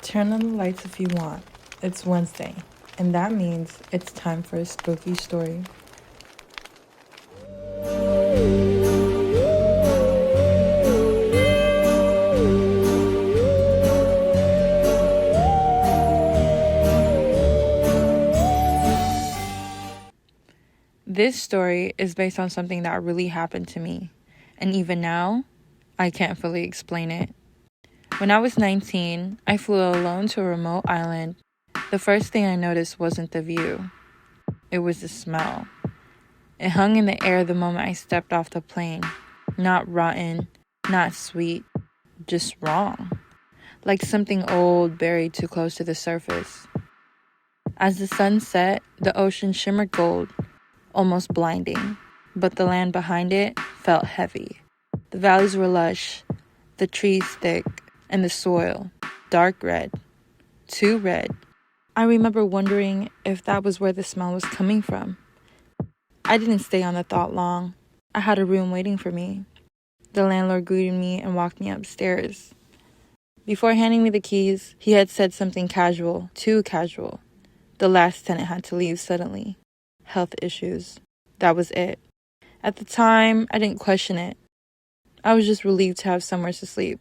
Turn on the lights if you want. It's Wednesday, and that means it's time for a spooky story. This story is based on something that really happened to me, and even now, I can't fully explain it. When I was 19, I flew alone to a remote island. The first thing I noticed wasn't the view. It was the smell. It hung in the air the moment I stepped off the plane. Not rotten, not sweet, just wrong. Like something old buried too close to the surface. As the sun set, the ocean shimmered gold, almost blinding, but the land behind it felt heavy. The valleys were lush, the trees thick, and the soil dark red, too red. I remember wondering if that was where the smell was coming from. I didn't stay on the thought long. I had a room waiting for me. The landlord greeted me and walked me upstairs. Before handing me the keys, he had said something casual, too casual. The last tenant had to leave suddenly. Health issues. That was it. At the time, I didn't question it. I was just relieved to have somewhere to sleep.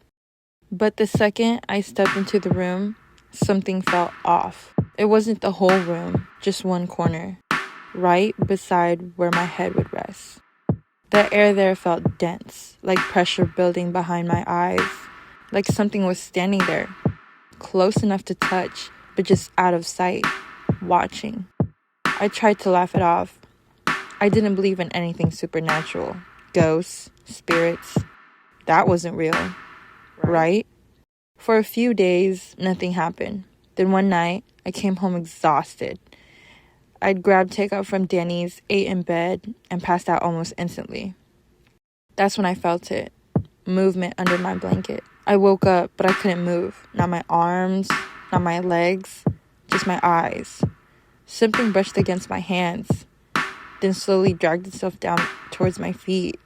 But the second I stepped into the room, something felt off. It wasn't the whole room, just one corner, right beside where my head would rest. The air there felt dense, like pressure building behind my eyes, like something was standing there, close enough to touch, but just out of sight, watching. I tried to laugh it off. I didn't believe in anything supernatural, ghosts, spirits. That wasn't real. Right? For a few days, nothing happened. Then one night, I came home exhausted. I'd grabbed takeout from Danny's, ate in bed, and passed out almost instantly. That's when I felt it. Movement under my blanket. I woke up, but I couldn't move. Not my arms, not my legs, just my eyes. Something brushed against my hands, then slowly dragged itself down towards my feet.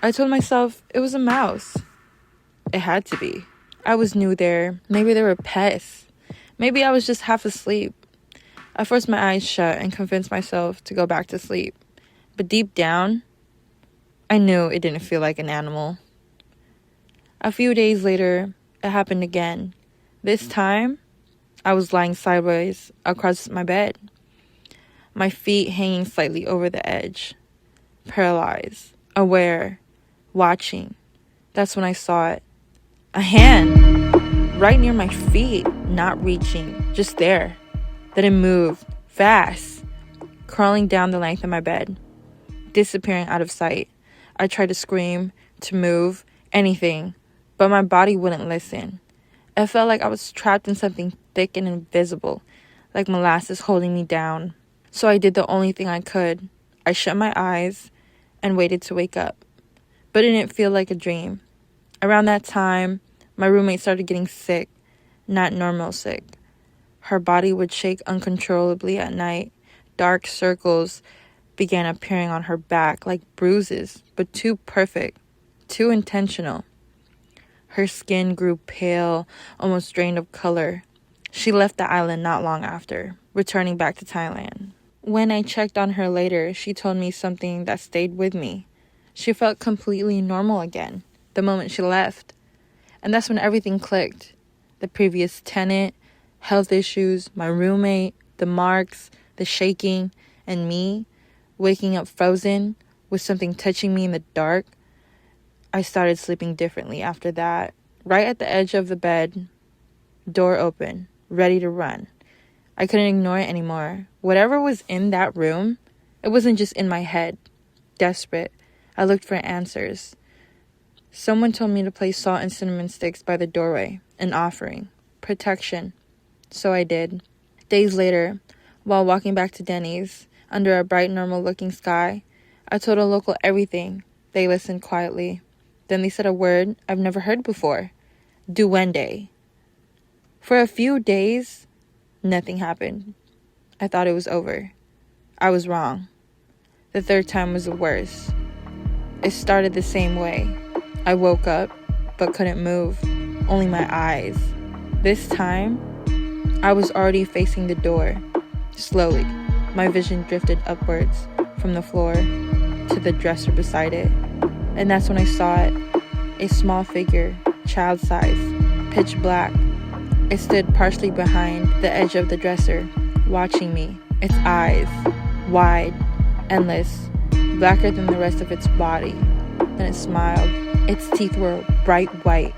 I told myself it was a mouse. It had to be. I was new there. Maybe there were pests. Maybe I was just half asleep. I forced my eyes shut and convinced myself to go back to sleep. But deep down, I knew it didn't feel like an animal. A few days later, it happened again. This time, I was lying sideways across my bed, my feet hanging slightly over the edge, paralyzed, aware, watching. That's when I saw it. A hand, right near my feet, not reaching, just there. Then it moved, fast, crawling down the length of my bed, disappearing out of sight. I tried to scream, to move, anything, but my body wouldn't listen. It felt like I was trapped in something thick and invisible, like molasses holding me down. So I did the only thing I could. I shut my eyes and waited to wake up. But it didn't feel like a dream. Around that time, my roommate started getting sick, not normal sick. Her body would shake uncontrollably at night. Dark circles began appearing on her back like bruises, but too perfect, too intentional. Her skin grew pale, almost drained of color. She left the island not long after, returning back to Thailand. When I checked on her later, she told me something that stayed with me. She felt completely normal again the moment she left. And that's when everything clicked. The previous tenant, health issues, my roommate, the marks, the shaking, and me waking up frozen with something touching me in the dark. I started sleeping differently after that. Right at the edge of the bed, door open, ready to run. I couldn't ignore it anymore. Whatever was in that room, it wasn't just in my head. Desperate, I looked for answers. Someone told me to place salt and cinnamon sticks by the doorway, an offering, protection. So I did. Days later, while walking back to Denny's, under a bright, normal-looking sky, I told a local everything. They listened quietly. Then they said a word I've never heard before. Duende. For a few days, nothing happened. I thought it was over. I was wrong. The third time was the worst. It started the same way. I woke up, but couldn't move. Only my eyes. This time, I was already facing the door. Slowly, my vision drifted upwards from the floor to the dresser beside it. And that's when I saw it. A small figure, child size, pitch black. It stood partially behind the edge of the dresser, watching me. Its eyes, wide, endless, blacker than the rest of its body. Then it smiled. Its teeth were bright white,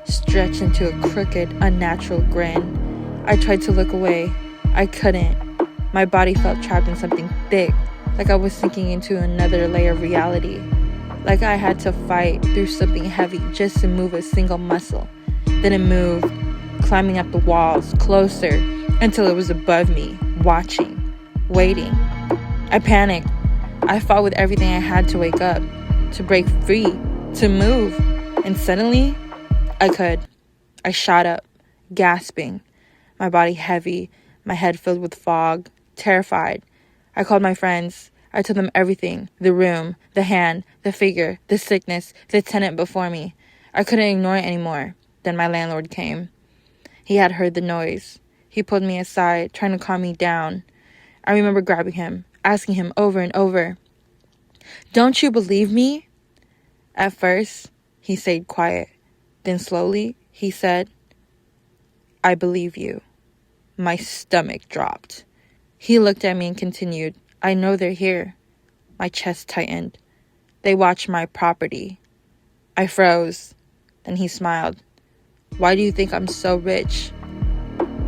stretched into a crooked, unnatural grin. I tried to look away. I couldn't. My body felt trapped in something thick, like I was sinking into another layer of reality. Like I had to fight through something heavy just to move a single muscle. Then it moved, climbing up the walls, closer, until it was above me, watching, waiting. I panicked. I fought with everything I had to wake up, to break free, to move. And suddenly, I could. I shot up, gasping, my body heavy, my head filled with fog, terrified. I called my friends. I told them everything, the room, the hand, the figure, the sickness, the tenant before me. I couldn't ignore it anymore. Then my landlord came. He had heard the noise. He pulled me aside, trying to calm me down. I remember grabbing him, asking him over and over, "Don't you believe me?" At first, he stayed quiet. Then slowly, he said, "I believe you." My stomach dropped. He looked at me and continued, "I know they're here." My chest tightened. "They watch my property." I froze. Then he smiled. "Why do you think I'm so rich?"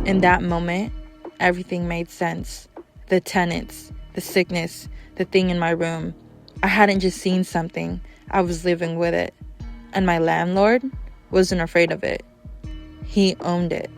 In that moment, everything made sense. The tenants, the sickness, the thing in my room. I hadn't just seen something. I was living with it. And my landlord wasn't afraid of it. He owned it.